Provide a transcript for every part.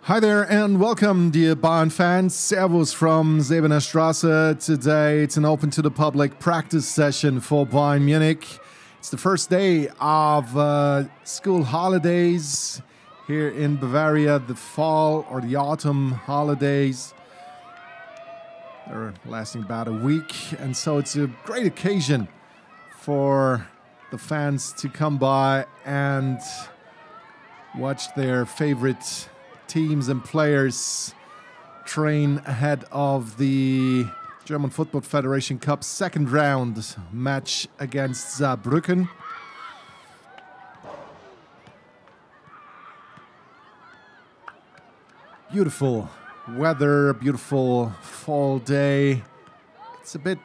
Hi there and welcome, dear Bayern fans. Servus from Säbener Straße. Today it's an open to the public practice session for Bayern Munich. It's the first day of school holidays here in Bavaria, the fall or the autumn holidays. They're lasting about a week, and so it's a great occasion for the fans to come by and watch their favorite teams and players train ahead of the German Football Federation Cup second round match against Saarbrücken. Beautiful weather, beautiful fall day. It's a bit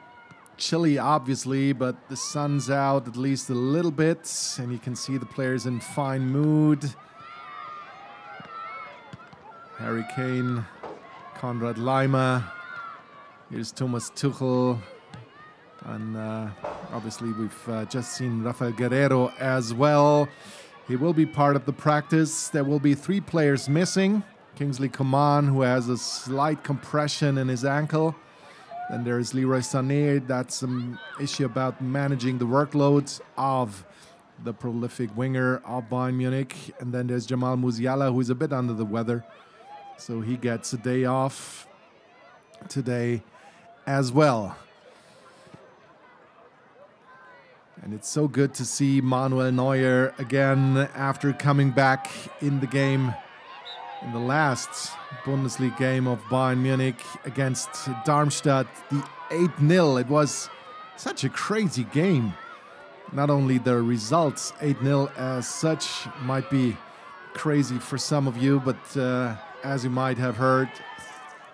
chilly, obviously, but the sun's out at least a little bit, and you can see the players in fine mood. Harry Kane, Konrad Laimer, here's Thomas Tuchel, and obviously we've just seen Rafael Guerreiro as well. He will be part of the practice. There will be 3 players missing. Kingsley Coman, who has a slight compression in his ankle. Then there's Leroy Sané. That's some issue about managing the workload of the prolific winger of Bayern Munich. And then there's Jamal Musiala, who is a bit under the weather. So he gets a day off today as well. And it's so good to see Manuel Neuer again after coming back in the game in the last Bundesliga game of Bayern Munich against Darmstadt, the 8-0. It was such a crazy game. Not only the results, 8-0 as such, might be crazy for some of you, but as you might have heard,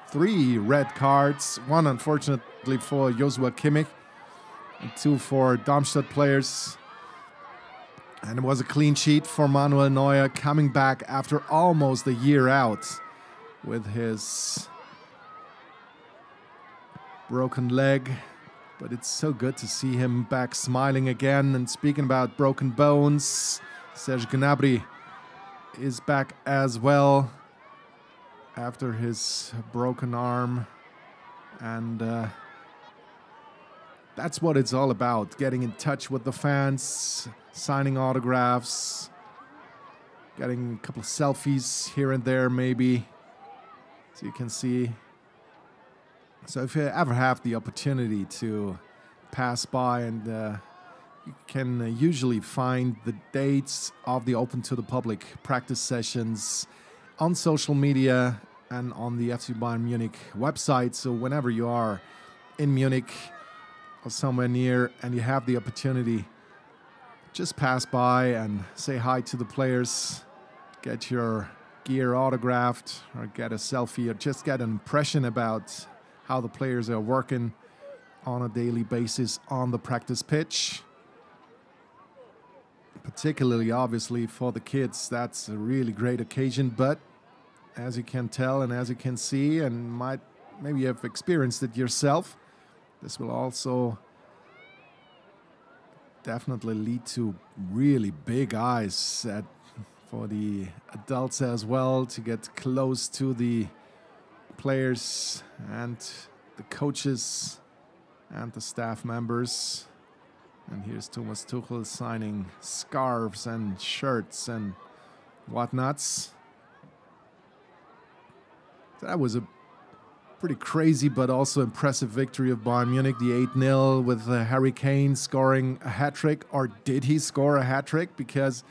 3 red cards, 1 unfortunately for Joshua Kimmich, and 2 for Darmstadt players. And it was a clean sheet for Manuel Neuer, coming back after almost a year out with his broken leg. But it's so good to see him back smiling again. And speaking about broken bones, Serge Gnabry is back as well after his broken arm, and that's what it's all about, getting in touch with the fans, signing autographs, getting a couple of selfies here and there maybe, so you can see. So if you ever have the opportunity to pass by, and you can usually find the dates of the open to the public practice sessions on social media and on the FC Bayern Munich website. So whenever you are in Munich or somewhere near and you have the opportunity, just pass by and say hi to the players, get your gear autographed or get a selfie or just get an impression about how the players are working on a daily basis on the practice pitch. Particularly, obviously, for the kids, that's a really great occasion. But as you can tell and as you can see, and maybe you have experienced it yourself, this will also definitely lead to really big eyes for the adults as well, to get close to the players and the coaches and the staff members. And here's Thomas Tuchel signing scarves and shirts and whatnots. So that was a pretty crazy but also impressive victory of Bayern Munich, the 8-0, with Harry Kane scoring a hat-trick. Or did he score a hat-trick? Because,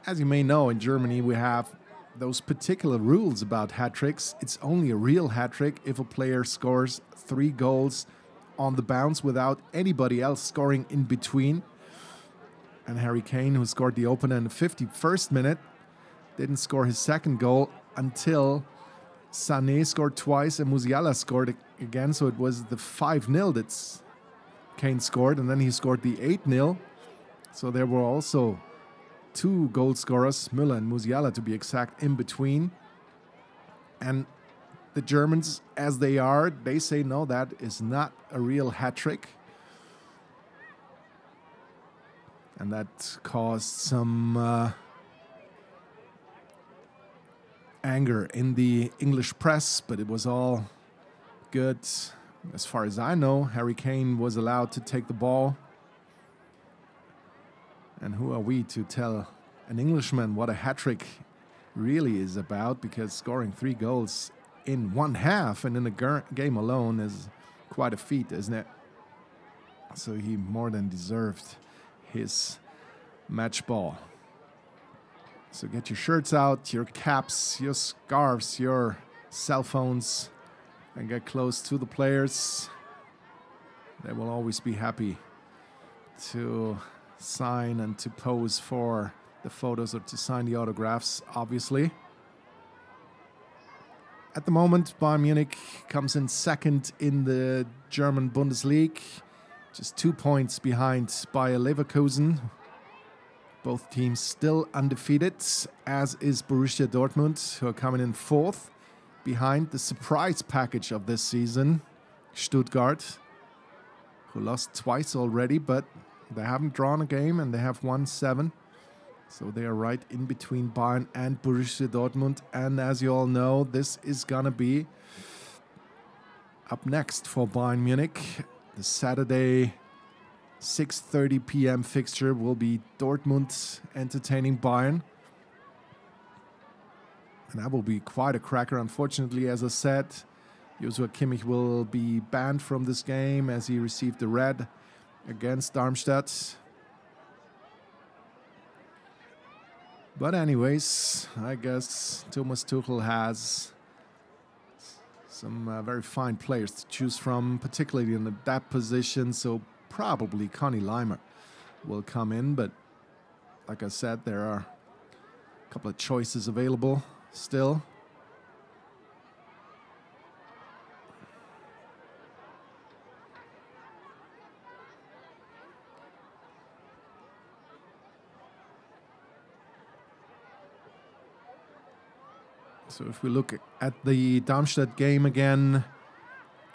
as you may know, in Germany we have those particular rules about hat-tricks. It's only a real hat-trick if a player scores 3 goals on the bounce without anybody else scoring in between. And Harry Kane, who scored the opener in the 51st minute, didn't score his second goal until Sané scored twice and Musiala scored again. So it was the 5-0 that Kane scored, and then he scored the 8-0. So there were also 2 goal scorers, Müller and Musiala to be exact, in between. And the Germans, as they are, they say no, that is not a real hat-trick. And that caused some anger in the English press, but it was all good. As far as I know, Harry Kane was allowed to take the ball. And who are we to tell an Englishman what a hat-trick really is about? Because scoring 3 goals in one half and in a game alone is quite a feat, isn't it? So he more than deserved his match ball. So get your shirts out, your caps, your scarves, your cell phones, and get close to the players. They will always be happy to sign and to pose for the photos or to sign the autographs, obviously. At the moment, Bayern Munich comes in second in the German Bundesliga, just 2 points behind Bayer Leverkusen. Both teams still undefeated, as is Borussia Dortmund, who are coming in fourth behind the surprise package of this season, Stuttgart, who lost twice already, but they haven't drawn a game and they have won 7. So they are right in between Bayern and Borussia Dortmund. And as you all know, this is going to be up next for Bayern Munich. The Saturday 6:30 p.m. fixture will be Dortmund entertaining Bayern. And that will be quite a cracker. Unfortunately, as I said, Joshua Kimmich will be banned from this game as he received the red against Darmstadt. But anyways, I guess Thomas Tuchel has some very fine players to choose from, particularly in that position. So probably Conny Leimer will come in. But like I said, there are a couple of choices available still. So if we look at the Darmstadt game again,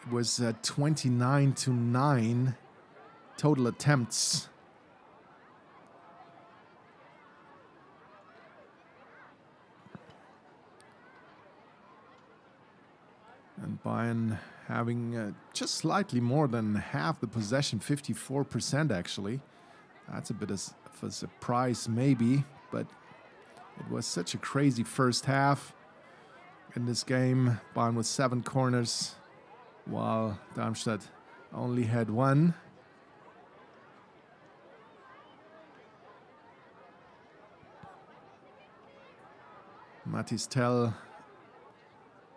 it was 29-9 total attempts. And Bayern having just slightly more than half the possession, 54% actually. That's a bit of a surprise maybe, but it was such a crazy first half. In this game, Bayern with 7 corners, while Darmstadt only had 1. Mathis Tell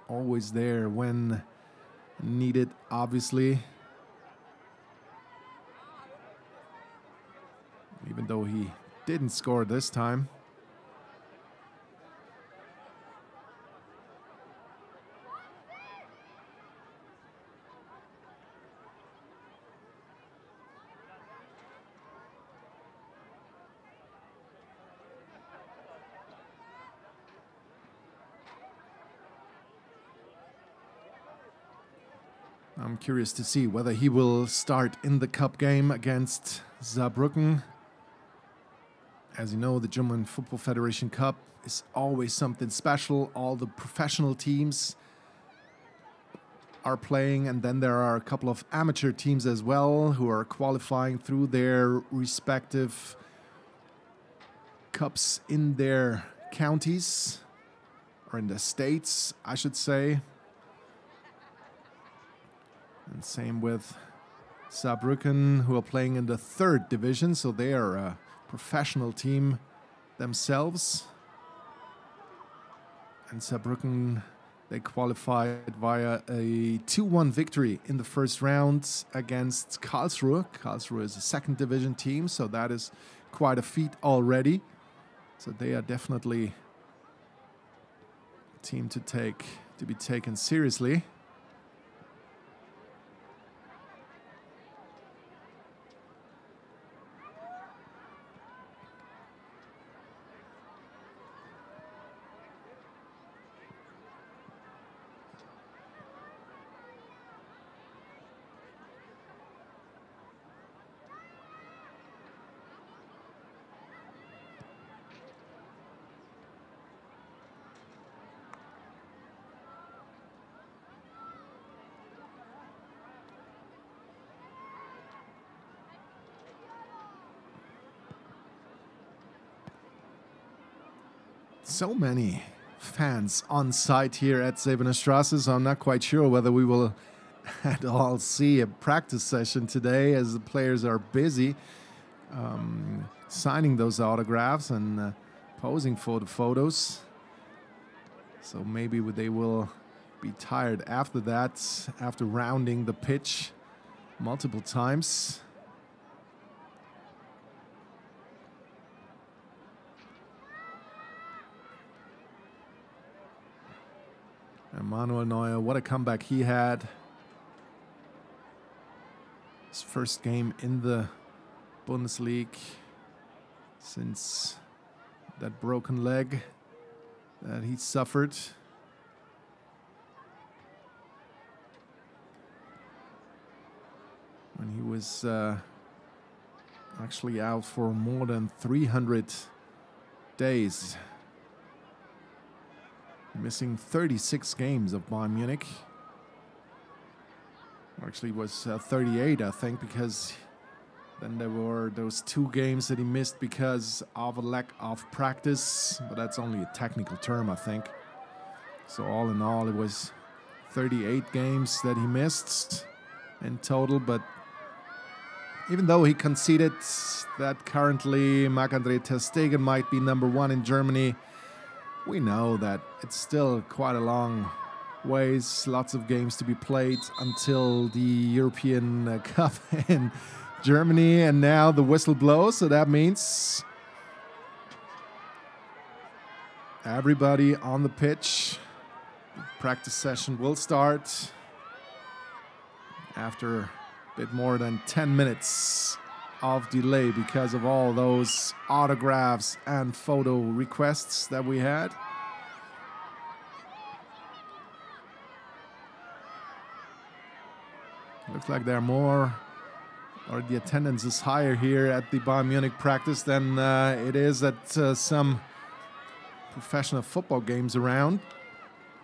always there when needed, obviously. Even though he didn't score this time. I'm curious to see whether he will start in the cup game against Saarbrücken. As you know, the German Football Federation Cup is always something special. All the professional teams are playing, and then there are a couple of amateur teams as well who are qualifying through their respective cups in their counties, or in the states, I should say. And same with Saarbrücken, who are playing in the 3rd division, so they are a professional team themselves. And Saarbrücken, they qualified via a 2-1 victory in the first round against Karlsruhe. Karlsruhe is a 2nd division team, so that is quite a feat already. So they are definitely a team to be taken seriously. So many fans on site here at Säbener Straße, so I'm not quite sure whether we will at all see a practice session today, as the players are busy signing those autographs and posing for the photos. So maybe they will be tired after that, after rounding the pitch multiple times. And Manuel Neuer, what a comeback he had. His first game in the Bundesliga since that broken leg that he suffered. When he was actually out for more than 300 days. Missing 36 games of Bayern Munich. Actually, it was 38, I think, because then there were those 2 games that he missed because of a lack of practice. But that's only a technical term, I think. So all in all, it was 38 games that he missed in total. But even though he conceded that currently Marc-André ter Stegen might be #1 in Germany, we know that it's still quite a long ways, lots of games to be played until the European Cup in Germany, and now the whistle blows, so that means everybody on the pitch. The practice session will start after a bit more than 10 minutes of delay because of all those autographs and photo requests that we had. Looks like there are more, or the attendance is higher here at the Bayern Munich practice than it is at some professional football games around.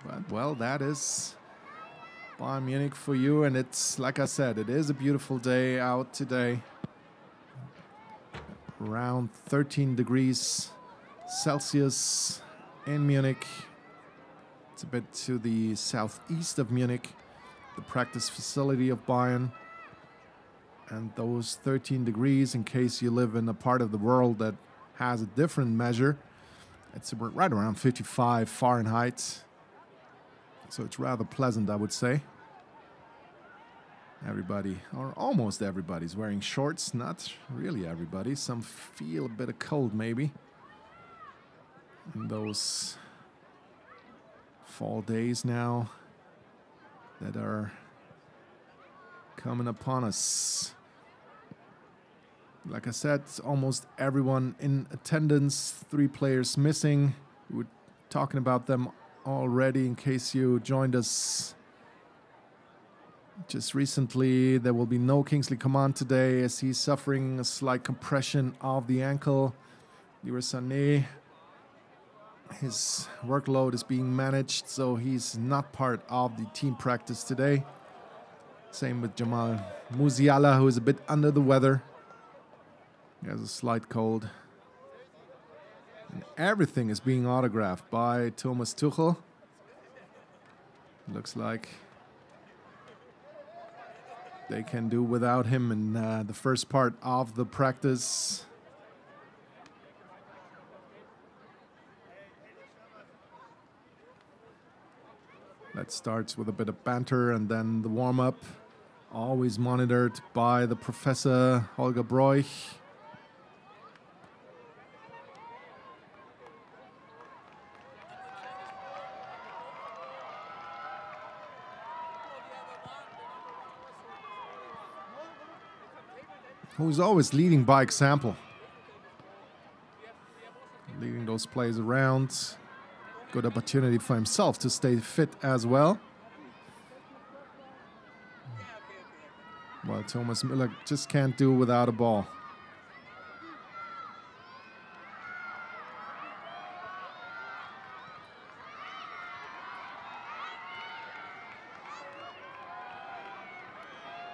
But, well, that is Bayern Munich for you, and it's, like I said, it is a beautiful day out today. Around 13 degrees Celsius in Munich. It's a bit to the southeast of Munich, the practice facility of Bayern. And those 13 degrees, in case you live in a part of the world that has a different measure, it's right around 55 Fahrenheit. So it's rather pleasant, I would say. Everybody, or almost everybody's wearing shorts. Not really everybody. Some feel a bit of cold, maybe. In those fall days now that are coming upon us. Like I said, almost everyone in attendance. 3 players missing. We were talking about them already in case you joined us just recently. There will be no Kingsley Coman today as he's suffering a slight compression of the ankle. Leroy Sané, his workload is being managed, so he's not part of the team practice today. Same with Jamal Musiala, who is a bit under the weather. He has a slight cold. And everything is being autographed by Thomas Tuchel. Looks like they can do without him in the first part of the practice. That starts with a bit of banter and then the warm-up. Always monitored by the Professor Holger Broich. Who's always leading by example. Leading those players around. Good opportunity for himself to stay fit as well. Well, Thomas Müller just can't do without a ball.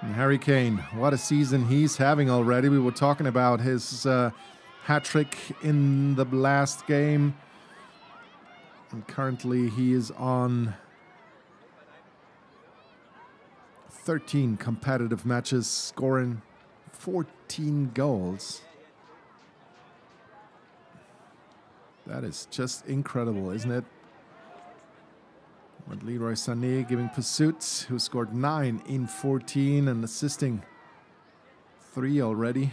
And Harry Kane, what a season he's having already. We were talking about his hat-trick in the last game. And currently he is on 13 competitive matches, scoring 14 goals. That is just incredible, isn't it? With Leroy Sané giving pursuit, who scored 9 in 14 and assisting 3 already.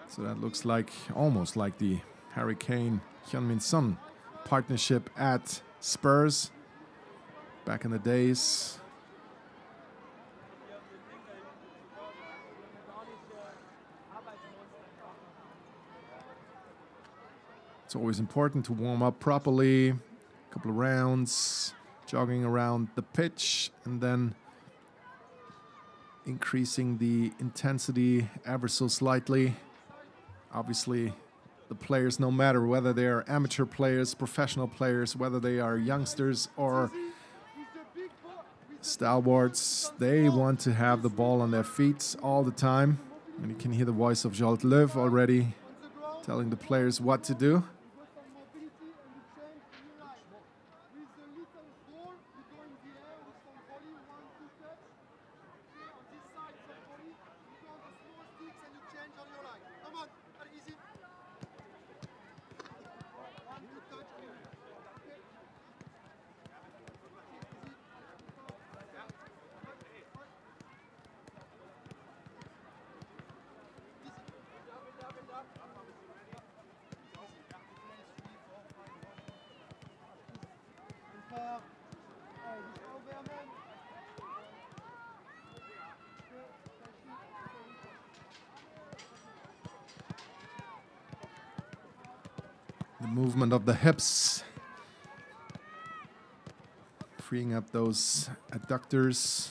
So that looks like almost like the Harry Kane, Heung-min Son partnership at Spurs back in the days. It's always important to warm up properly, a couple of rounds, jogging around the pitch, and then increasing the intensity ever so slightly. Obviously, the players, no matter whether they are amateur players, professional players, whether they are youngsters or stalwarts, they want to have the ball on their feet all the time. And you can hear the voice of Jolt Löw already telling the players what to do. The movement of the hips, freeing up those adductors.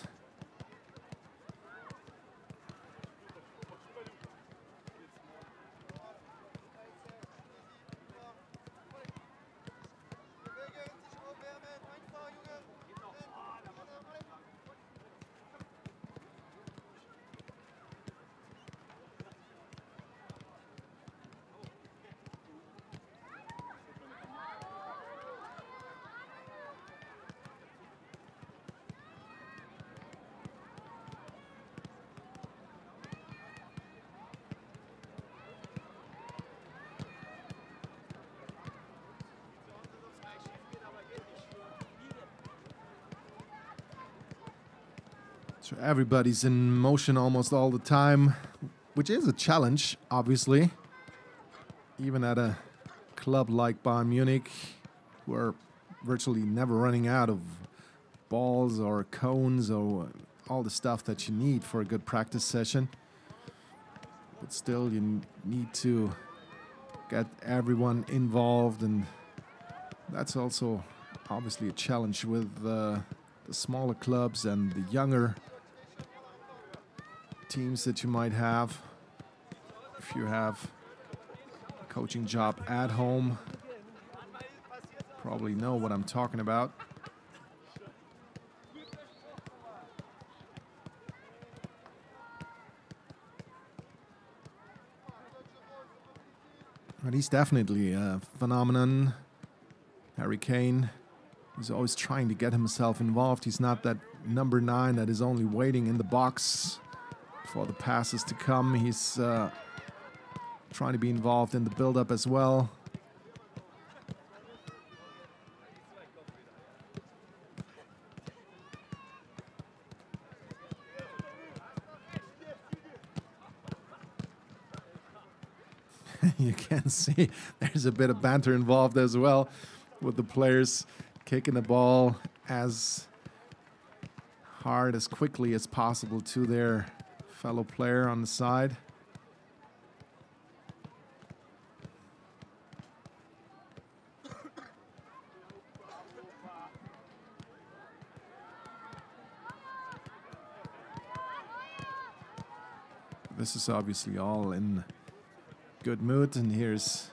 So everybody's in motion almost all the time, which is a challenge, obviously. Even at a club like Bayern Munich, we're virtually never running out of balls or cones or all the stuff that you need for a good practice session. But still, you need to get everyone involved, and that's also obviously a challenge with the smaller clubs and the younger teams that you might have. If you have a coaching job at home, probably know what I'm talking about. But he's definitely a phenomenon. Harry Kane, he's always trying to get himself involved. He's not that number 9 that is only waiting in the box for the passes to come. He's trying to be involved in the build-up as well. You can see there's a bit of banter involved as well, with the players kicking the ball as hard, as quickly as possible to their fellow player on the side. This is obviously all in good mood, and here's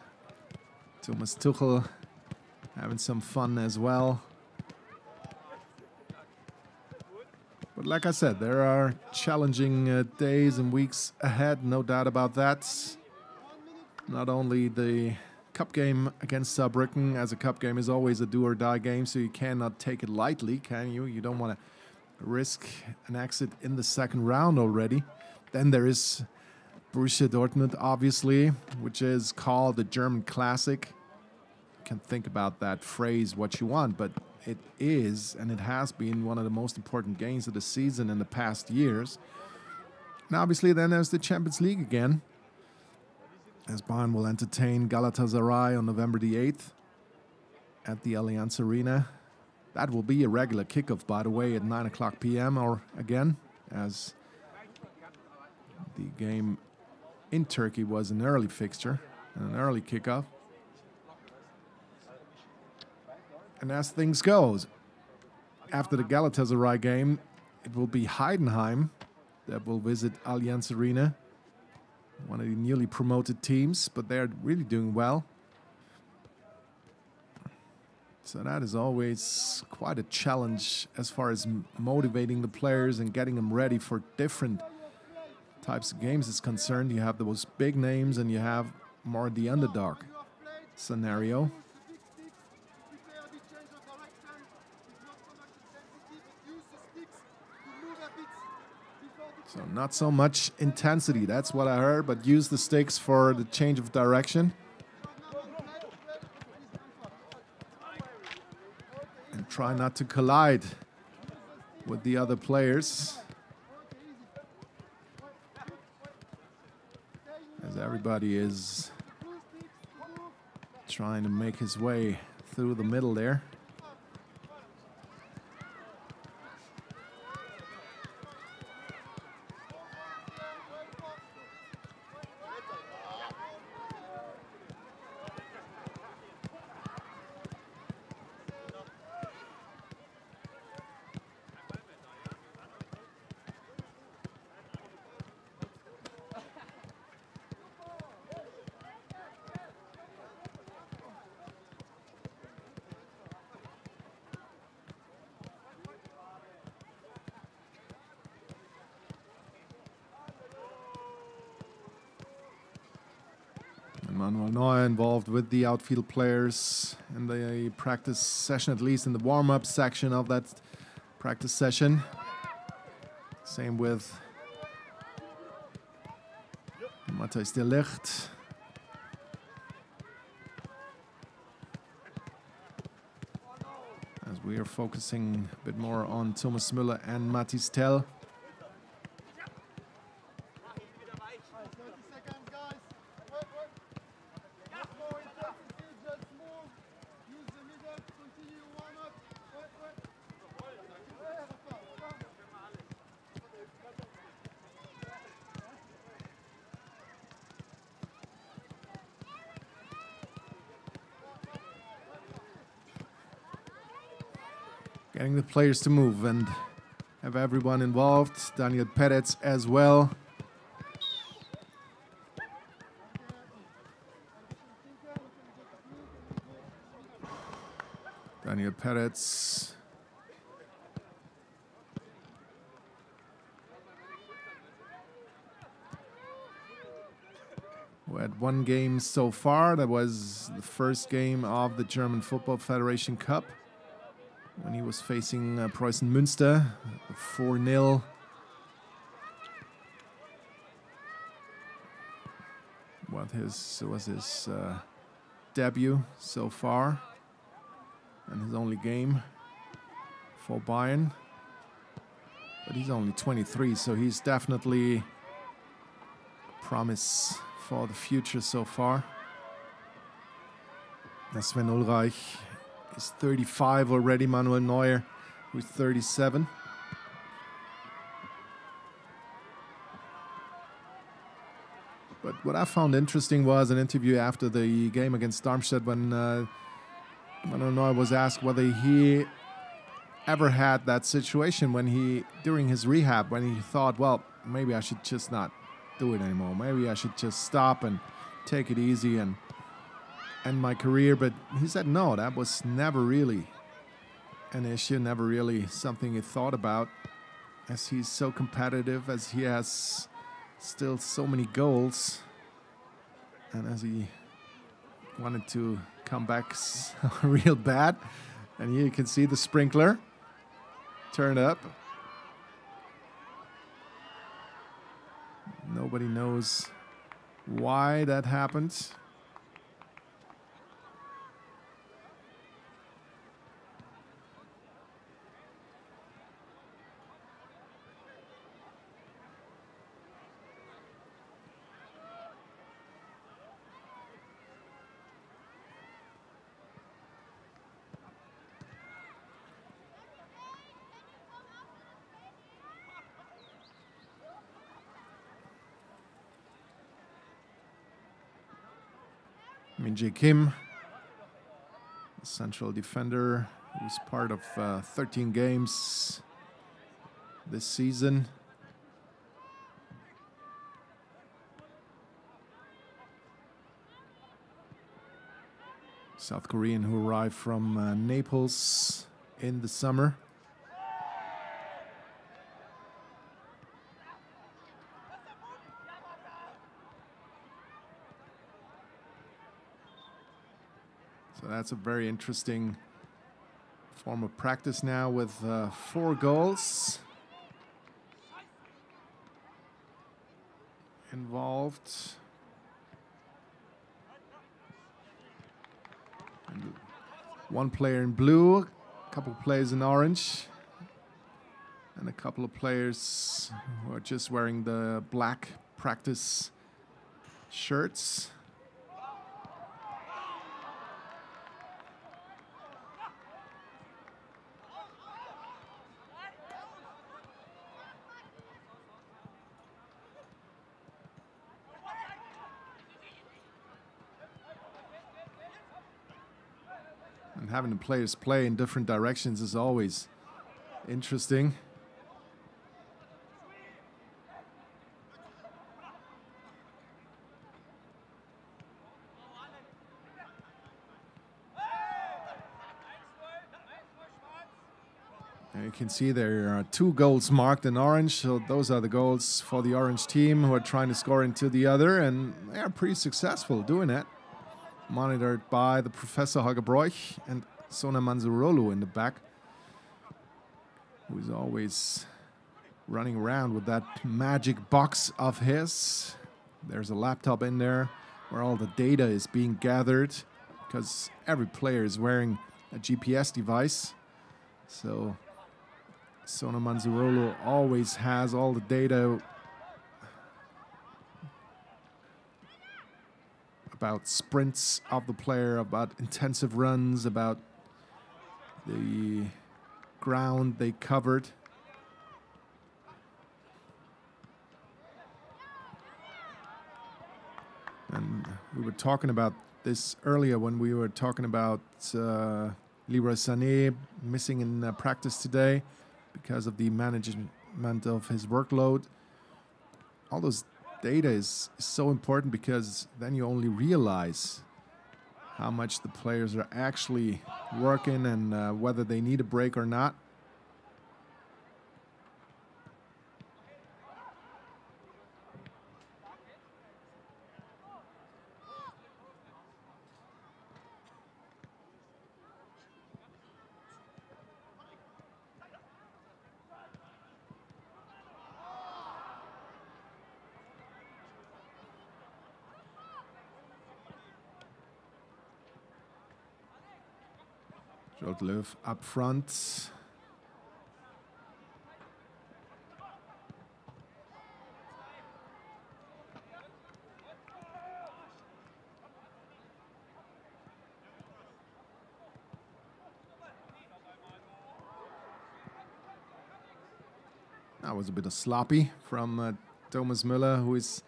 Thomas Tuchel having some fun as well. But like I said, there are challenging days and weeks ahead, no doubt about that. Not only the cup game against Saarbrücken, as a cup game, is always a do-or-die game, so you cannot take it lightly, can you? You don't want to risk an exit in the second round already. Then there is Borussia Dortmund, obviously, which is called the German Classic. You can think about that phrase what you want, but it is, and it has been, one of the most important games of the season in the past years. And obviously then there's the Champions League again, as Bayern will entertain Galatasaray on November the 8th at the Allianz Arena. That will be a regular kickoff, by the way, at 9 o'clock p.m. or again, as the game in Turkey was an early fixture and an early kickoff. And as things goes, after the Galatasaray game, it will be Heidenheim that will visit Allianz Arena, one of the newly promoted teams, but they're really doing well. So that is always quite a challenge as far as motivating the players and getting them ready for different types of games is concerned. You have those big names and you have more the underdog scenario. So not so much intensity, that's what I heard, but use the sticks for the change of direction. And try not to collide with the other players, as everybody is trying to make his way through the middle there. Manuel Neuer involved with the outfield players in the practice session, at least in the warm-up section of that practice session. Same with Matthijs de Ligt. As we are focusing a bit more on Thomas Müller and Mathys Tel. Getting the players to move and have everyone involved. Daniel Peretz as well. Daniel Peretz. Who had one game so far. That was the first game of the German Football Federation Cup, when he was facing Preußen Münster, 4-0. Was his debut so far, and his only game for Bayern. But he's only 23, so he's definitely a promise for the future so far. Sven Ulreich is 35 already. Manuel Neuer, who's 37. But what I found interesting was an interview after the game against Darmstadt, when Manuel Neuer was asked whether he ever had that situation when he, during his rehab, when he thought, well, maybe I should just not do it anymore. Maybe I should just stop and take it easy and end my career. But he said no, that was never really an issue, never really something he thought about, as he's so competitive, as he has still so many goals, and as he wanted to come back real bad. And here you can see the sprinkler turn up. Nobody knows why that happened. Min-jae Kim, the central defender, who's part of 13 games this season. South Korean who arrived from Naples in the summer. So that's a very interesting form of practice now with 4 goals involved. And 1 player in blue, a couple of players in orange, and a couple of players who are just wearing the black practice shirts. And having the players play in different directions is always interesting. And you can see there are 2 goals marked in orange, so those are the goals for the orange team who are trying to score into the other, and they are pretty successful doing that. Monitored by the Professor Holger Broich and Sona Manzurolu in the back, who's always running around with that magic box of his. There's a laptop in there where all the data is being gathered, because every player is wearing a GPS device. So Sona Manzurolu always has all the data about sprints of the player, about intensive runs, about the ground they covered. And we were talking about this earlier when we were talking about Leroy Sané missing in practice today because of the management of his workload. All those data is so important, because then you only realize how much the players are actually working and whether they need a break or not. Löw up front. That was a bit of sloppy from Thomas Müller, who is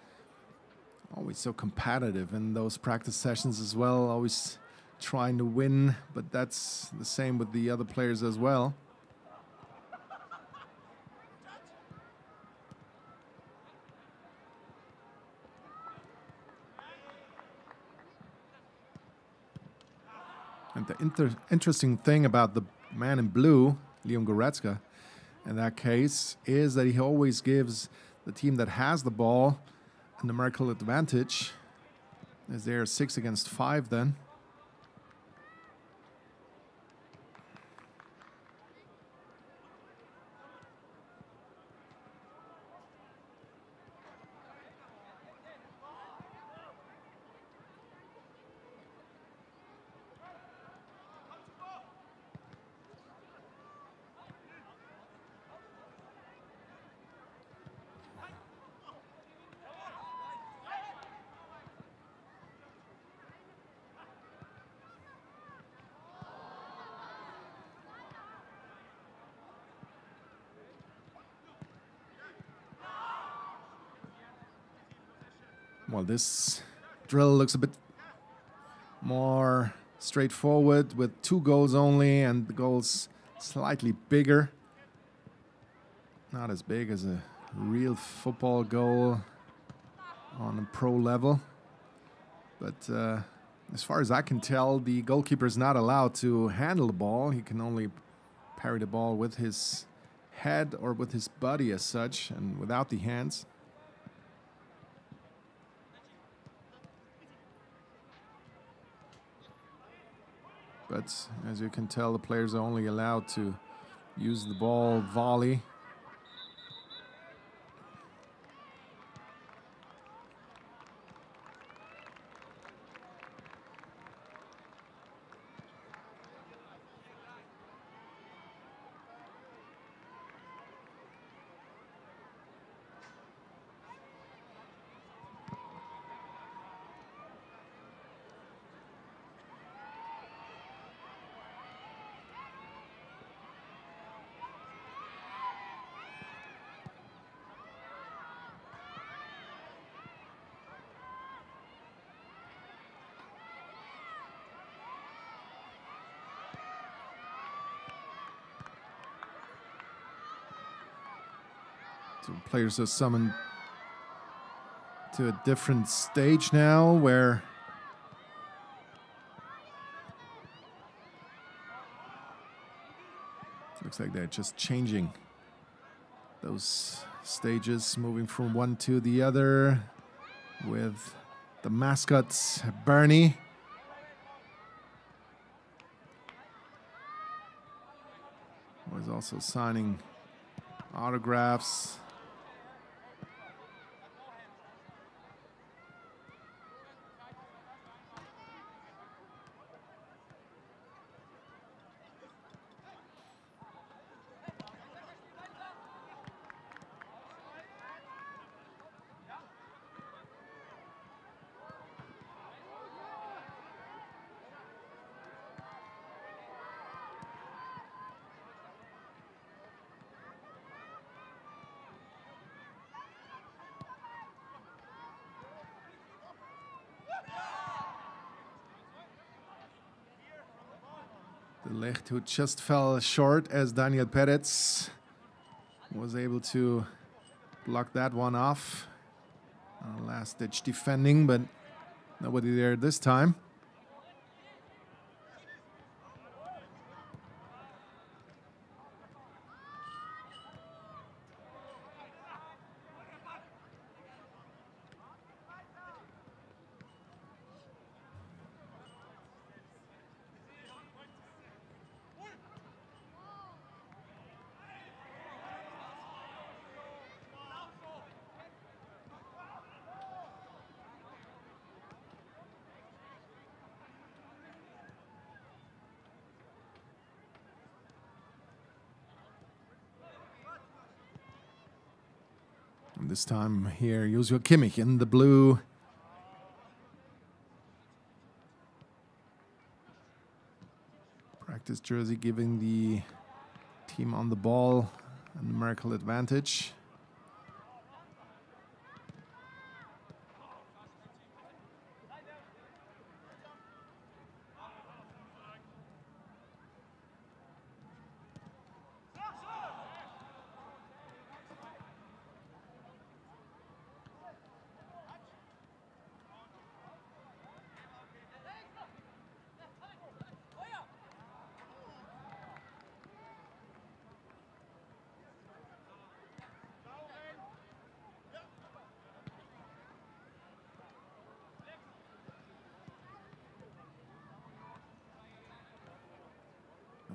always so competitive in those practice sessions as well, always trying to win, but that's the same with the other players as well. And the interesting thing about the man in blue, Leon Goretzka, in that case, is that he always gives the team that has the ball a numerical advantage. Is there 6 against 5 then? Well, this drill looks a bit more straightforward with 2 goals only, and the goals slightly bigger. Not as big as a real football goal on a pro level. But as far as I can tell, the goalkeeper is not allowed to handle the ball. He can only parry the ball with his head or with his body as such, and without the hands. But as you can tell, the players are only allowed to use the ball volley. So players are summoned to a different stage now where looks like they're just changing those stages, moving from one to the other with the mascot Bernie. Was also signing autographs. De Ligt, who just fell short as Daniel Perez was able to block that one off. Last-ditch defending, but nobody there this time. And this time here, Joshua Kimmich in the blue. Practice jersey giving the team on the ball a numerical advantage.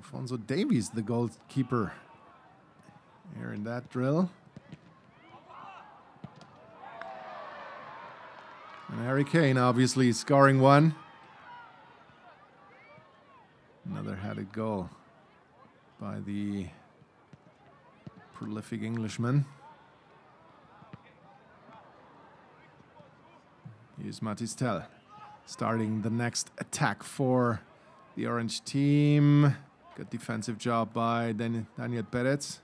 Alphonso Davies, the goalkeeper, here in that drill. And Harry Kane obviously scoring one. Another headed goal by the prolific Englishman. Here's Matistel starting the next attack for the orange team. Good defensive job by Daniel Perez,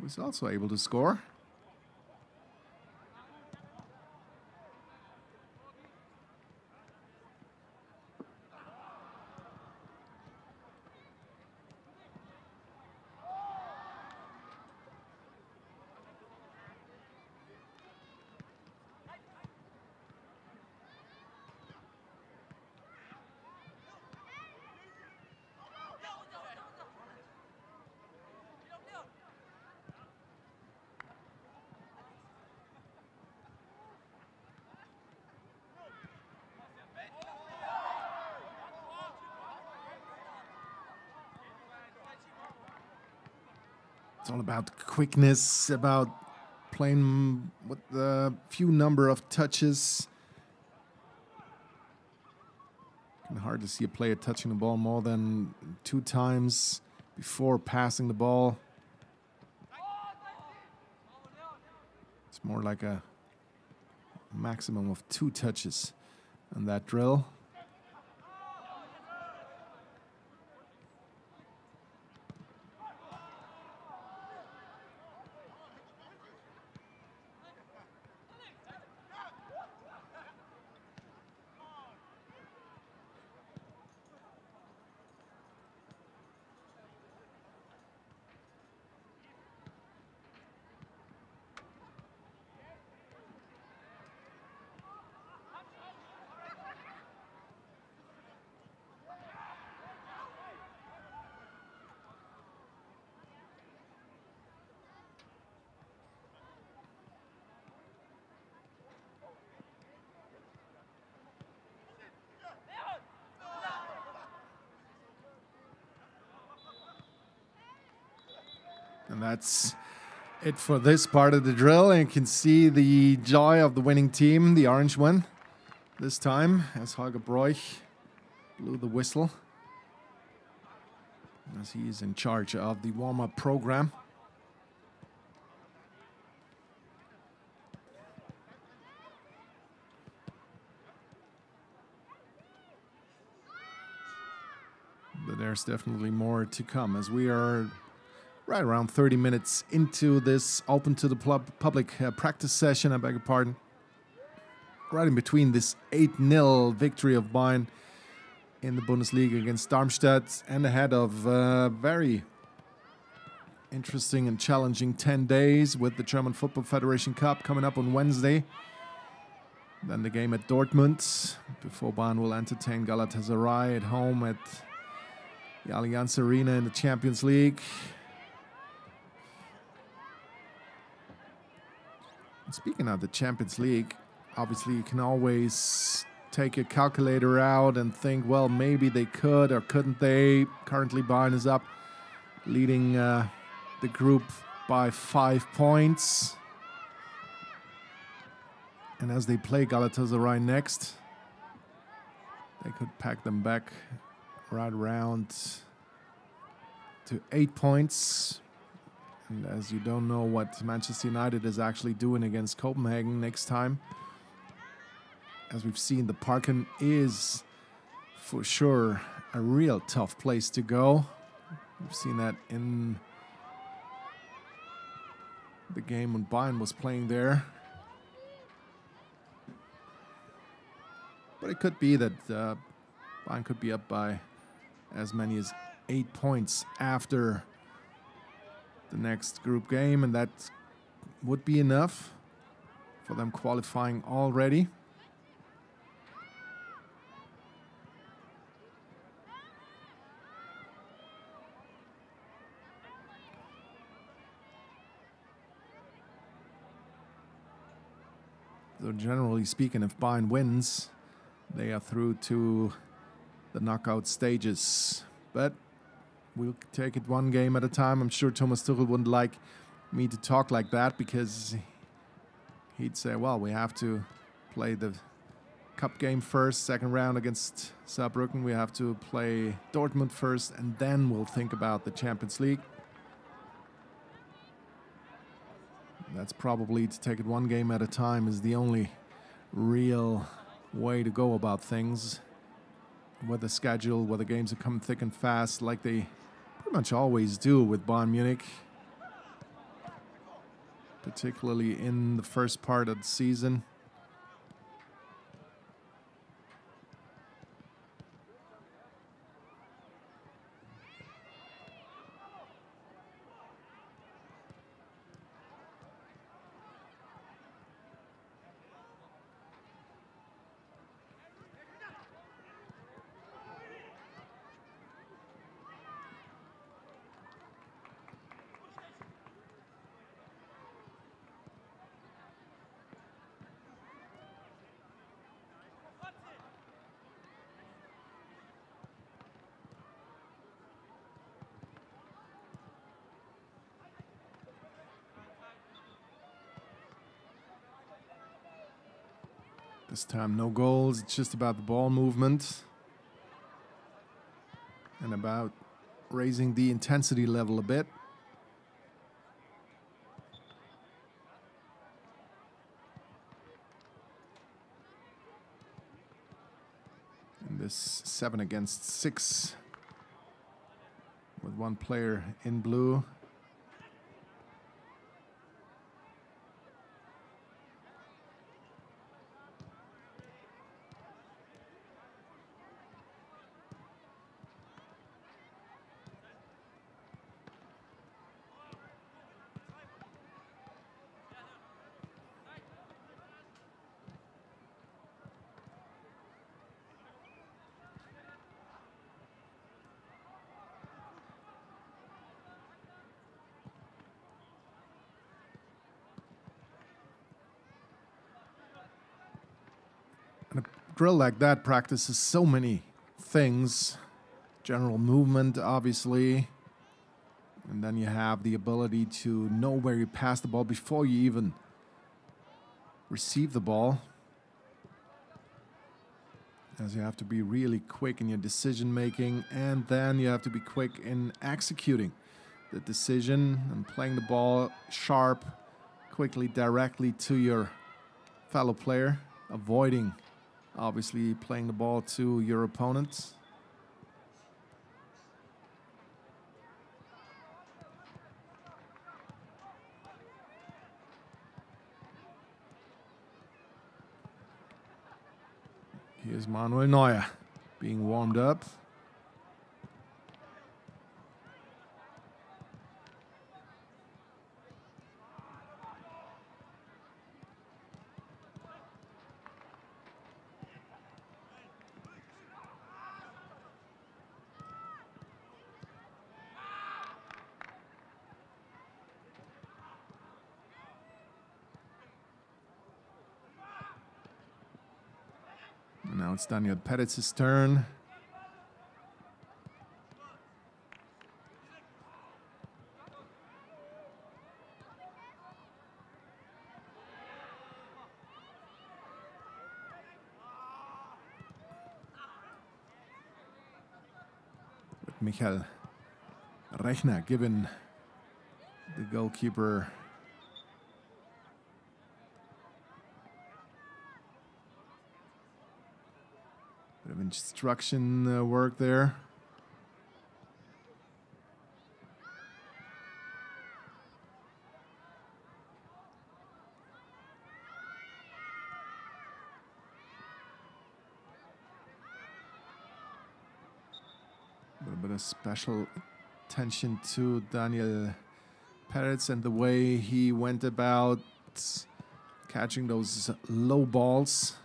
who's also able to score. It's all about quickness, about playing with the few number of touches. You can hardly see a player touching the ball more than 2 times before passing the ball. It's more like a maximum of 2 touches on that drill. And that's it for this part of the drill. And you can see the joy of the winning team, the orange one, this time, as Holger Broich blew the whistle, as he is in charge of the warm-up program. But there's definitely more to come, as we are right around 30 minutes into this open to the public practice session, I beg your pardon. Right in between this 8-0 victory of Bayern in the Bundesliga against Darmstadt, and ahead of a very interesting and challenging 10 days with the German Football Federation Cup coming up on Wednesday. Then the game at Dortmund, before Bayern will entertain Galatasaray at home at the Allianz Arena in the Champions League. Speaking of the Champions League, obviously you can always take your calculator out and think, well, maybe they could or couldn't they. Currently Bayern is up, leading the group by 5 points. And as they play Galatasaray next, they could pack them back right around to 8 points. And as you don't know what Manchester United is actually doing against Copenhagen next time, as we've seen, the Parken is for sure a real tough place to go. We've seen that in the game when Bayern was playing there. But it could be that Bayern could be up by as many as 8 points after the next group game, and that would be enough for them qualifying already. So generally speaking, if Bayern wins, they are through to the knockout stages. But we'll take it one game at a time. I'm sure Thomas Tuchel wouldn't like me to talk like that, because he'd say, well, we have to play the cup game first, second round against Saarbrücken. We have to play Dortmund first, and then we'll think about the Champions League. That's probably, to take it one game at a time is the only real way to go about things. With the schedule, where the games are coming thick and fast, like they pretty much always do with Bayern Munich, particularly in the first part of the season. This time no goals, it's just about the ball movement and about raising the intensity level a bit. And this 7 against 6 with one player in blue. And a drill like that practices so many things. General movement, obviously. And then you have the ability to know where you pass the ball before you even receive the ball. As you have to be really quick in your decision making, and then you have to be quick in executing the decision and playing the ball sharp, quickly, directly to your fellow player, avoiding, obviously, playing the ball to your opponents. Here's Manuel Neuer being warmed up. And now it's Daniel Peritz's turn. With Michael Rechner giving the goalkeeper bit of instruction work there. A little bit of special attention to Daniel Peretz and the way he went about catching those low balls.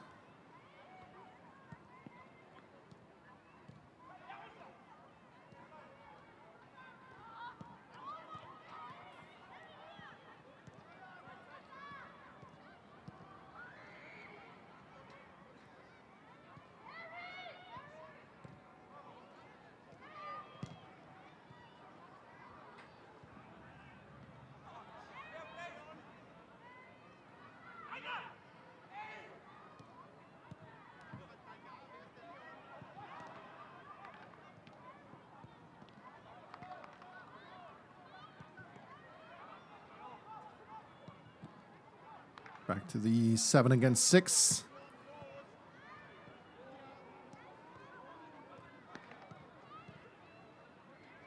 Back to the 7 against 6.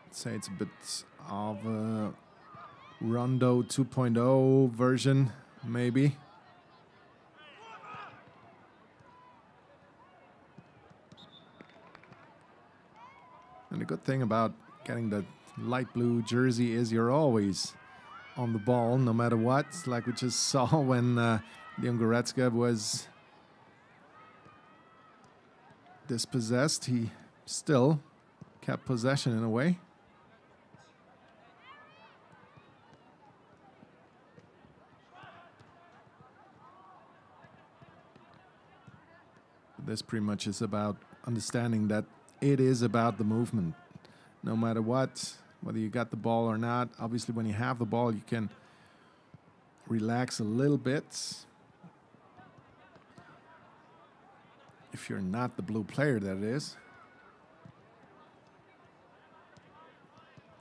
I'd say it's a bit of a Rondo 2.0 version, maybe. And the good thing about getting the light blue jersey is you're always on the ball, no matter what. Like we just saw when Leon Goretzka was dispossessed, he still kept possession in a way. This pretty much is about understanding that it is about the movement. No matter what, whether you got the ball or not. Obviously, when you have the ball, you can relax a little bit. If you're not the blue player, that is.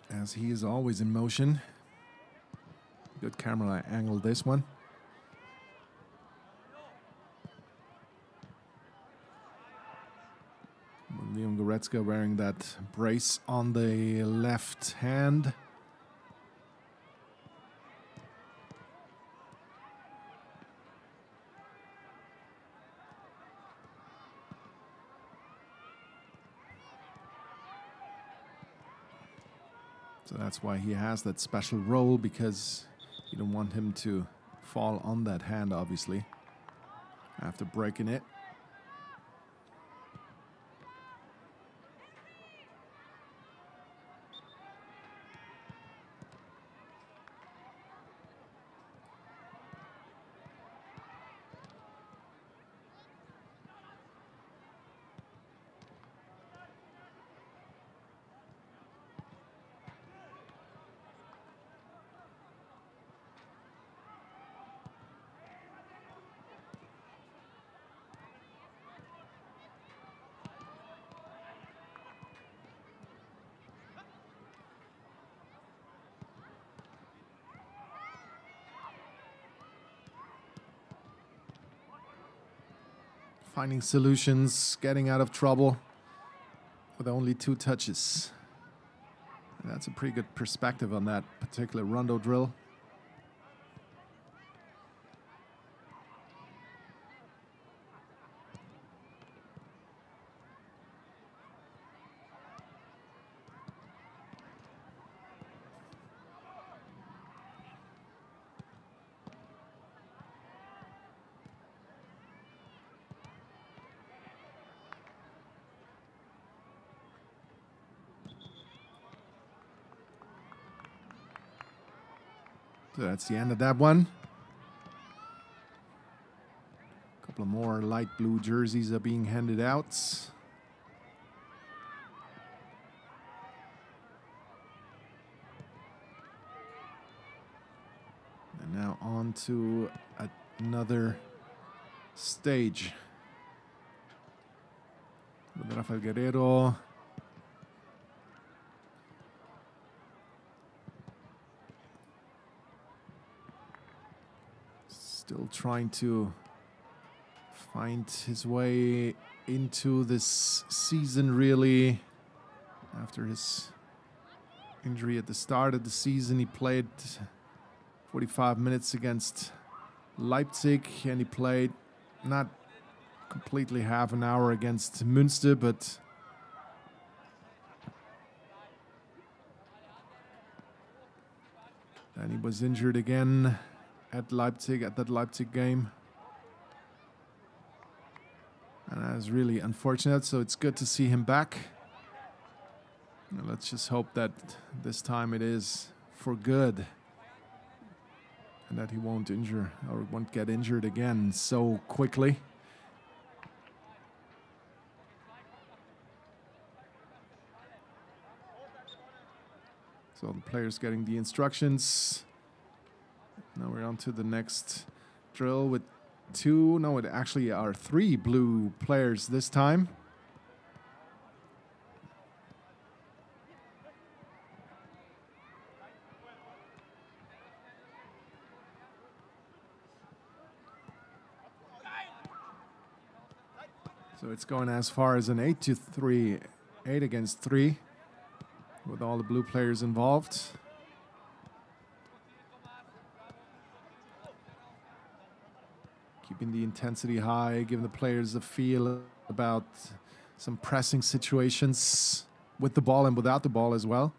As he is always in motion. Good camera angle, this one. Leon Goretzka wearing that brace on the left hand. So that's why he has that special role, because you don't want him to fall on that hand, obviously, after breaking it. Finding solutions, getting out of trouble with only 2 touches. And that's a pretty good perspective on that particular rondo drill. So that's the end of that one. A couple of more light blue jerseys are being handed out. And now on to another stage. With Rafael Guerrero. Still trying to find his way into this season, really. After his injury at the start of the season, he played 45 minutes against Leipzig, and he played not completely half an hour against Münster, but then he was injured again at Leipzig, at that Leipzig game. And that is really unfortunate, so it's good to see him back. And let's just hope that this time it is for good, and that he won't injure or won't get injured again so quickly. So the players getting the instructions. Now we're on to the next drill with 2, no, it actually are 3 blue players this time. So it's going as far as an 8-3, 8 against 3, with all the blue players involved. Keeping the intensity high, giving the players a feel about some pressing situations with the ball and without the ball as well.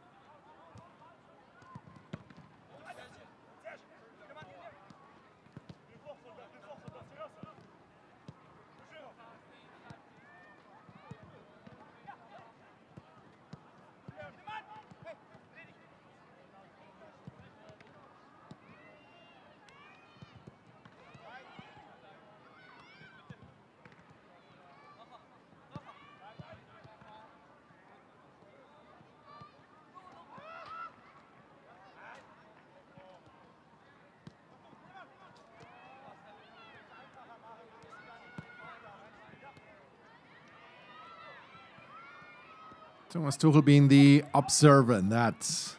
Thomas Tuchel being the observer in that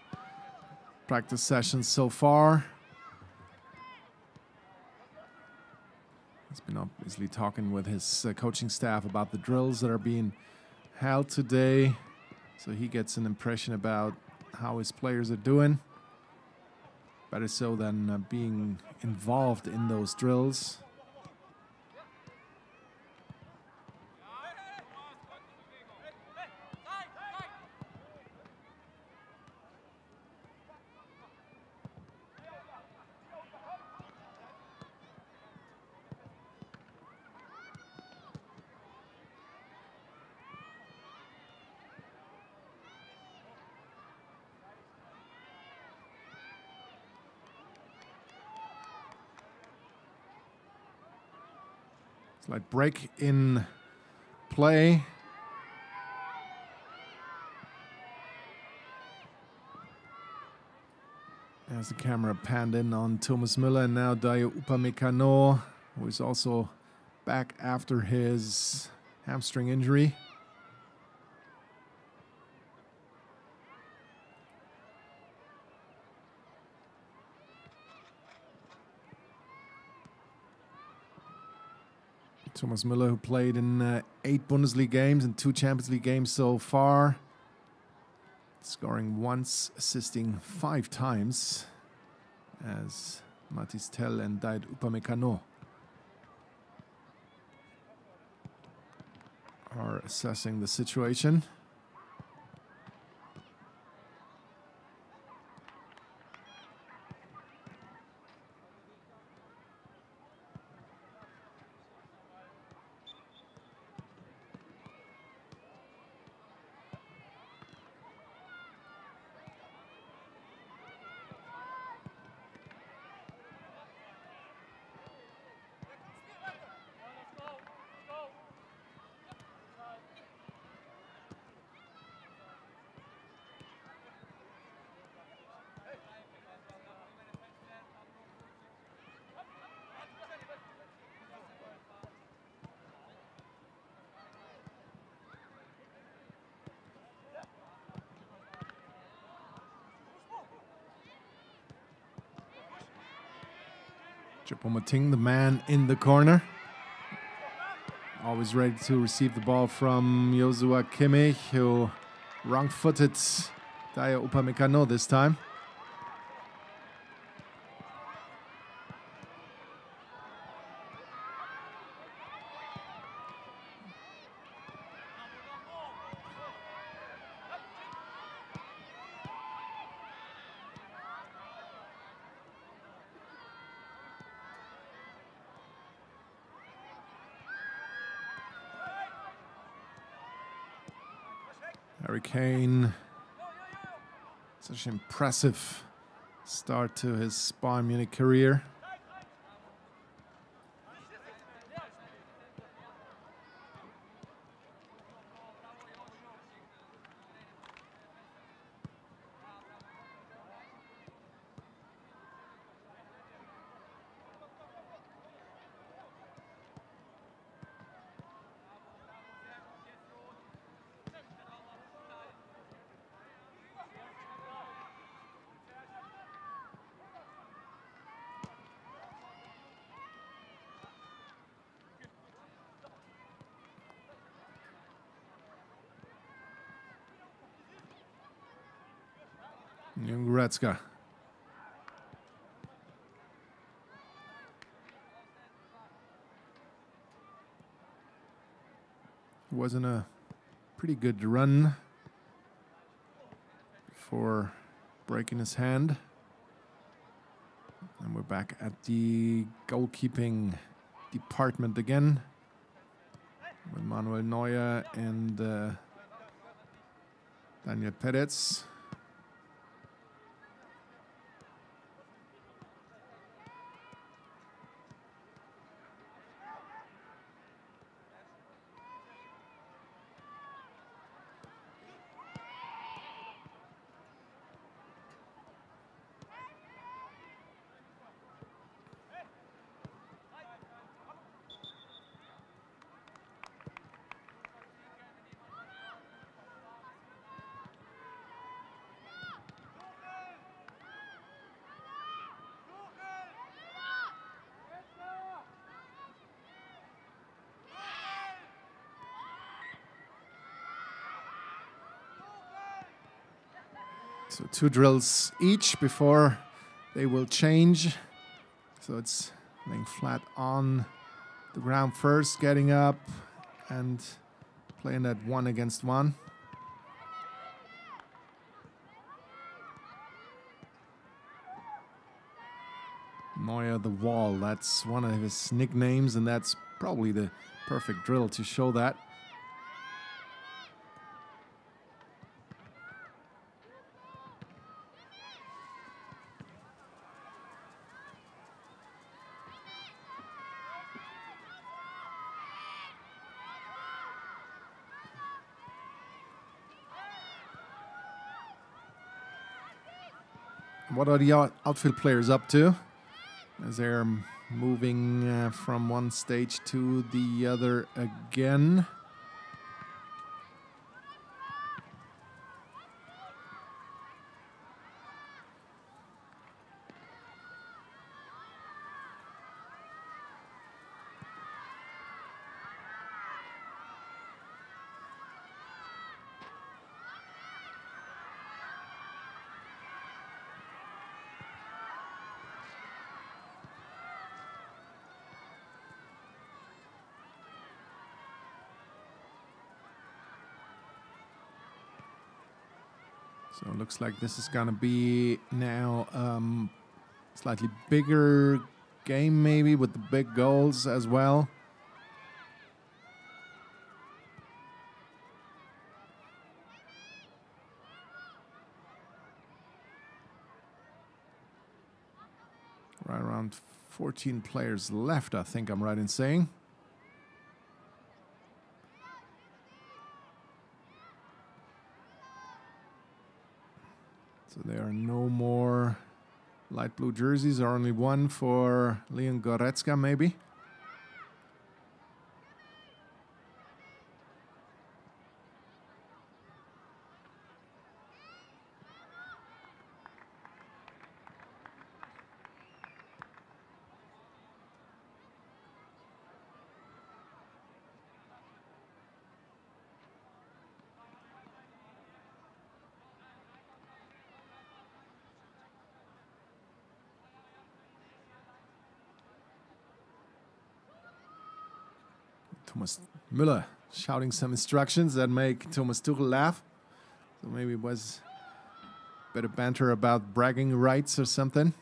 practice session so far. He's been obviously talking with his coaching staff about the drills that are being held today, so he gets an impression about how his players are doing. Better so than being involved in those drills. Slight break in play. As the camera panned in on Thomas Müller, and now Dayot Upamecano, who is also back after his hamstring injury. Thomas Müller, who played in 8 Bundesliga games and 2 Champions League games so far, scoring once, assisting 5 times, as Mathys Tel and Dayot Upamecano are assessing the situation. Choupo-Moting, the man in the corner. Always ready to receive the ball from Joshua Kimmich, who wrong-footed Dayot Upamecano this time. Harry Kane, such an impressive start to his Bayern Munich career. Goretzka. Wasn't a pretty good run before breaking his hand. And we're back at the goalkeeping department again with Manuel Neuer and Daniel Perez. So 2 drills each before they will change. So it's laying flat on the ground first, getting up and playing that 1 against 1. Neuer the Wall, that's one of his nicknames, and that's probably the perfect drill to show that. What are the outfield players up to as they're moving from one stage to the other again? So it looks like this is going to be now slightly bigger game maybe with the big goals as well. Right around 14 players left, I think I'm right in saying. So there are no more light blue jerseys, or only one for Leon Goretzka maybe. Thomas Müller shouting some instructions that make Thomas Tuchel laugh. So maybe it was a bit of banter about bragging rights or something.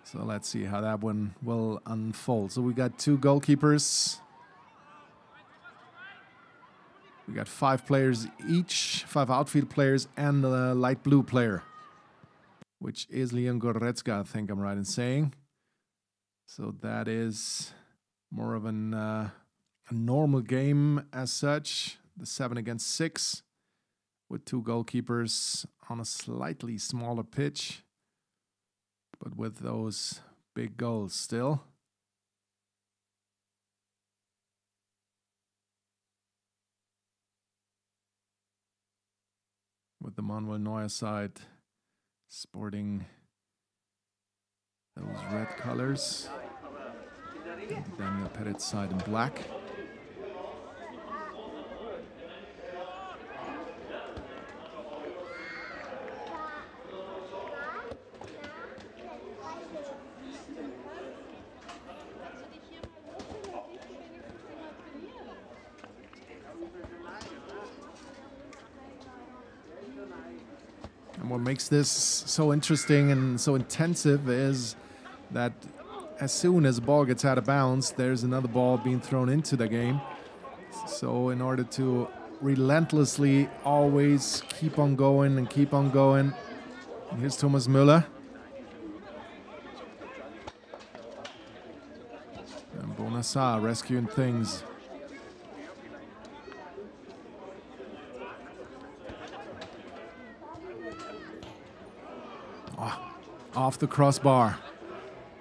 So let's see how that one will unfold. So we got 2 goalkeepers. We got 5 players each, 5 outfield players and a light blue player, which is Leon Goretzka, I think I'm right in saying. So that is more of a normal game as such. The 7 against 6 with 2 goalkeepers on a slightly smaller pitch, but with those big goals still. With the Manuel Neuer side sporting those red colors. And the Daniel Perez side in black. And what makes this so interesting and so intensive is that as soon as the ball gets out of bounds, there's another ball being thrown into the game. So in order to relentlessly always keep on going and keep on going, here's Thomas Müller. And Bonassar rescuing things. Oh, off the crossbar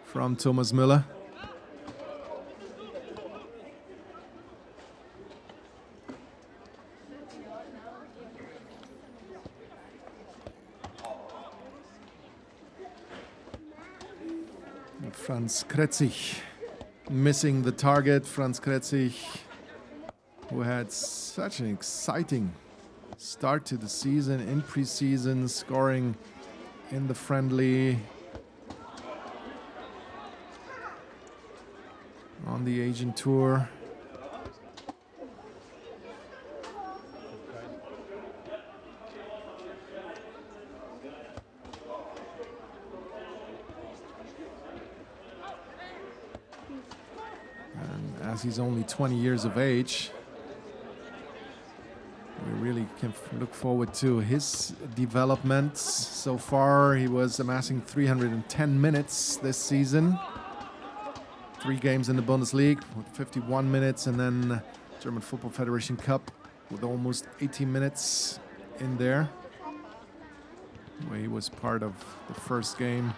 from Thomas Müller. Franz Kretzig missing the target. Franz Kretzig, who had such an exciting start to the season in preseason, scoring in the friendly, on the Asian tour. As he's only 20 years of age, we really can look forward to his development. So far, he was amassing 310 minutes this season. 3 games in the Bundesliga with 51 minutes, and then German Football Federation Cup with almost 18 minutes in there, where he was part of the first game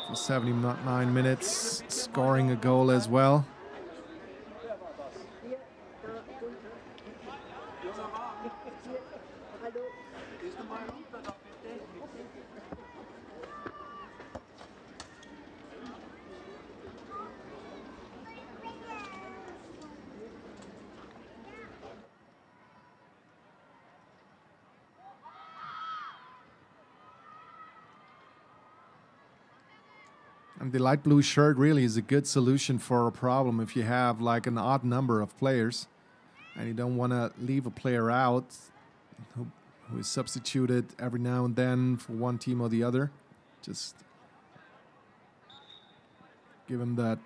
for 79 minutes, scoring a goal as well. And the light blue shirt really is a good solution for a problem if you have like an odd number of players and you don't want to leave a player out who is substituted every now and then for one team or the other. Just give him that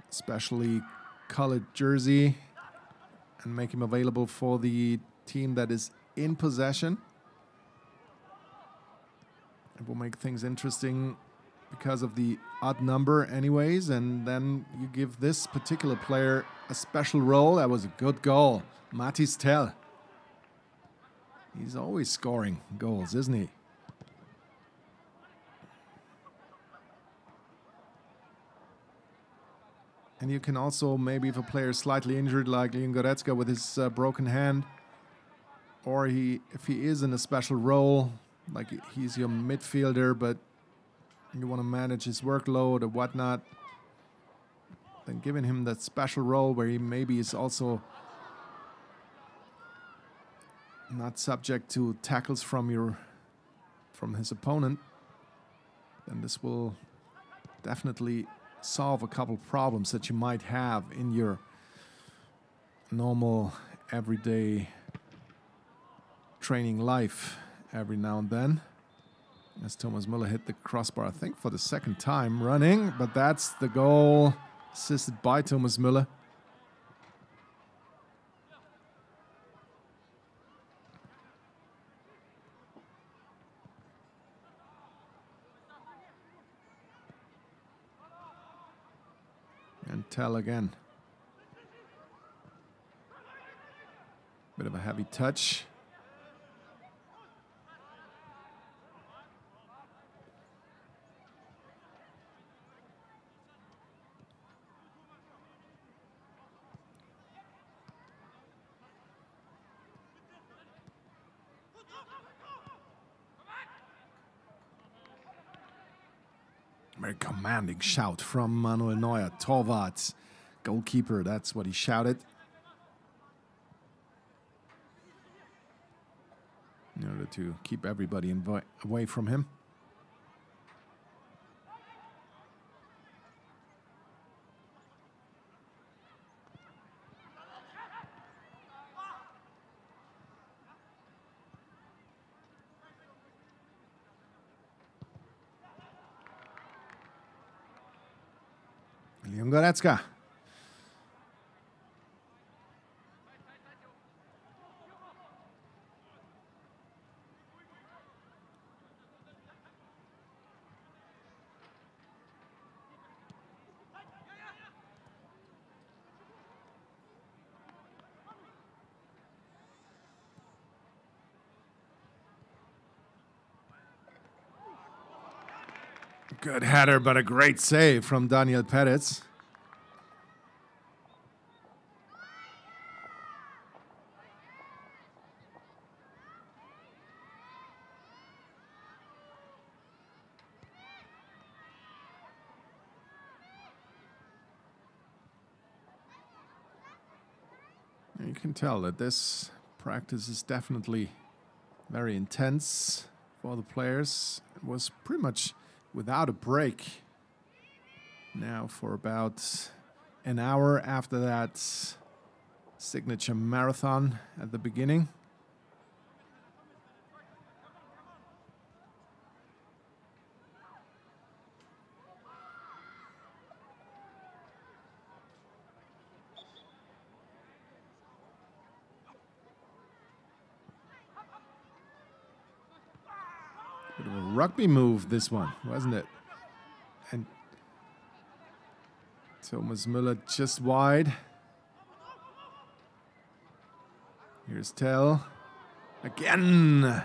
specially colored jersey and make him available for the team that is in possession. It will make things interesting because of the odd number anyways, and then you give this particular player a special role. That was a good goal. Mathis Tell. He's always scoring goals, isn't he? And you can also, maybe if a player is slightly injured, like Leon Goretzka with his broken hand, or if he is in a special role, like he's your midfielder, but you want to manage his workload or whatnot, then giving him that special role where he maybe is also not subject to tackles from his opponent, then this will definitely solve a couple problems that you might have in your normal everyday training life every now and then. As Thomas Müller hit the crossbar, I think for the second time running, but that's the goal assisted by Thomas Müller. And Tell again. Bit of a heavy touch. Very commanding shout from Manuel Neuer, Torwart, goalkeeper, that's what he shouted. In order to keep everybody away from him. Leon Goretzka. Good header, but a great save from Daniel Peretz. You can tell that this practice is definitely very intense for the players. It was pretty much without a break now for about an hour after that signature marathon at the beginning. Bit of a rugby move, this one, wasn't it? And Thomas Müller just wide. Here's Tell. Again!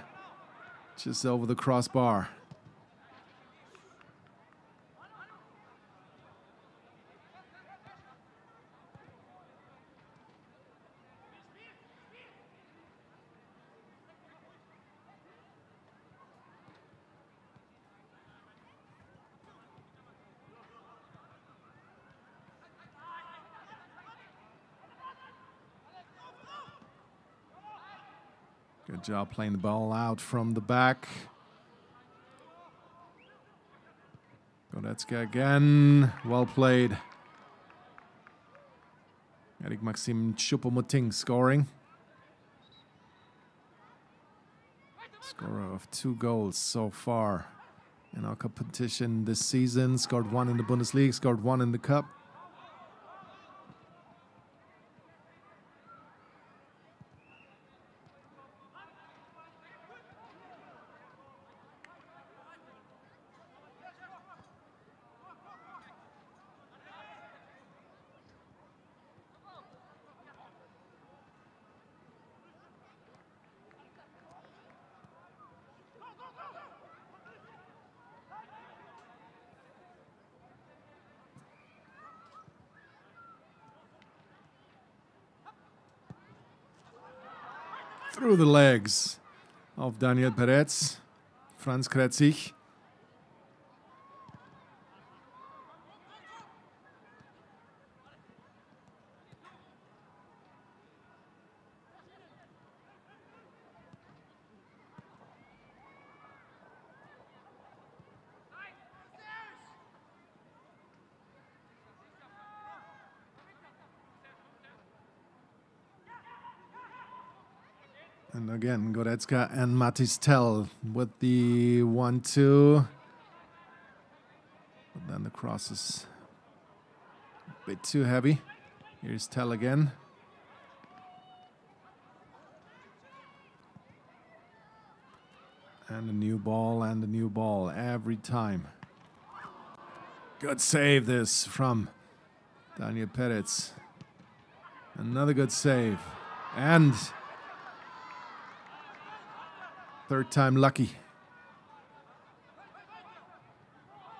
Just over the crossbar. Good job playing the ball out from the back. Goretzka again. Well played. Eric Maxim Choupo-Moting scoring. Scorer of 2 goals so far in our competition this season. Scored 1 in the Bundesliga, scored 1 in the Cup. Through the legs of Daniel Peretz, Franz Kretzig. And again, Goretzka and Mathis Tell with the 1-2. But then the cross is a bit too heavy. Here's Tell again. And a new ball every time. Good save this from Daniel Peretz. Another good save. And third time lucky.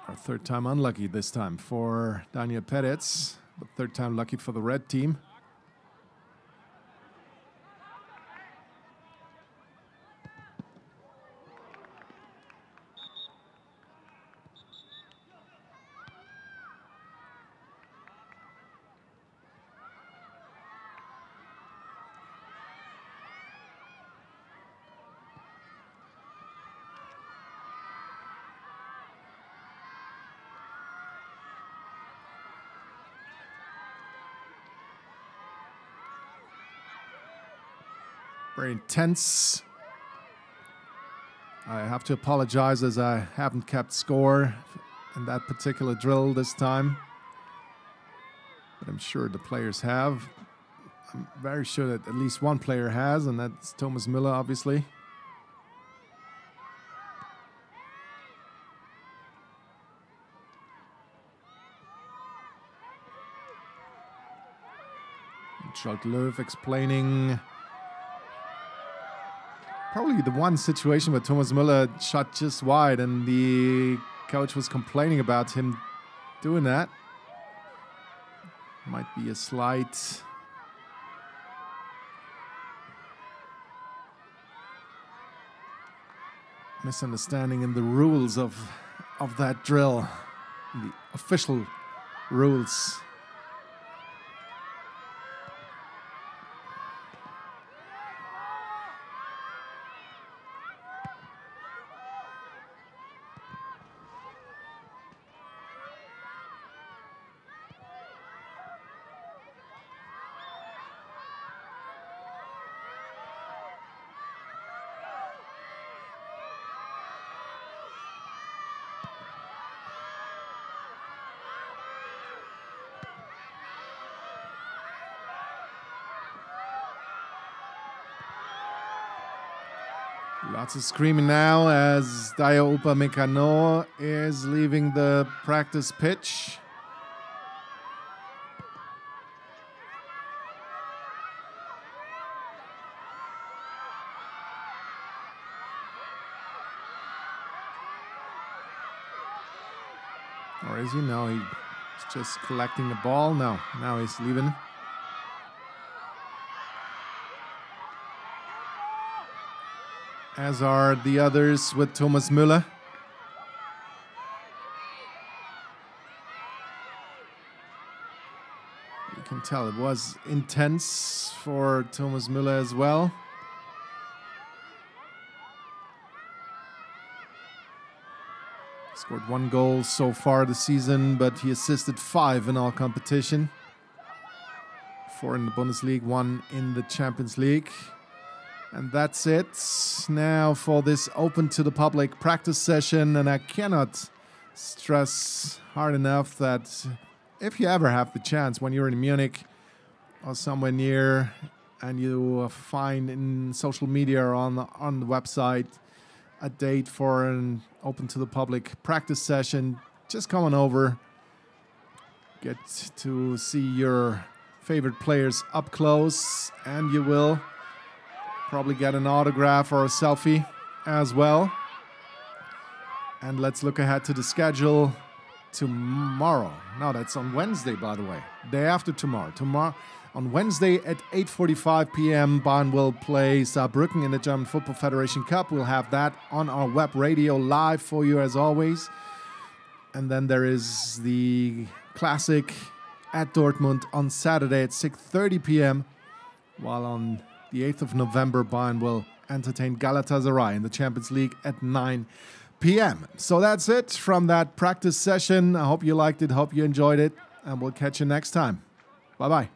Or third time unlucky this time for Daniel Peretz. But third time lucky for the red team. Very intense. I have to apologize as I haven't kept score in that particular drill this time. But I'm sure the players have. I'm very sure that at least one player has, and that's Thomas Müller, obviously. Charles Löw explaining probably the one situation where Thomas Müller shot just wide and the coach was complaining about him doing that. Might be a slight misunderstanding in the rules of that drill, the official rules. Lots of screaming now as Dayo Upamecano is leaving the practice pitch. Or is he? No, he's just collecting the ball. No, now he's leaving. As are the others with Thomas Müller. You can tell it was intense for Thomas Müller as well. Scored 1 goal so far this season, but he assisted 5 in all competition. 4 in the Bundesliga, 1 in the Champions League. And that's it now for this open to the public practice session. And I cannot stress hard enough that if you ever have the chance when you're in Munich or somewhere near and you find in social media or on the website a date for an open to the public practice session, just come on over. Get to see your favorite players up close, and you will probably get an autograph or a selfie as well. And let's look ahead to the schedule tomorrow. No, that's on Wednesday, by the way. Day after tomorrow. Tomorrow, on Wednesday at 8:45 p.m., Bayern will play Saarbrücken in the German Football Federation Cup. We'll have that on our web radio live for you as always. And then there is the Classic at Dortmund on Saturday at 6:30 p.m., while on the 8th of November, Bayern will entertain Galatasaray in the Champions League at 9 p.m. So that's it from that practice session. I hope you liked it, hope you enjoyed it, and we'll catch you next time. Bye-bye.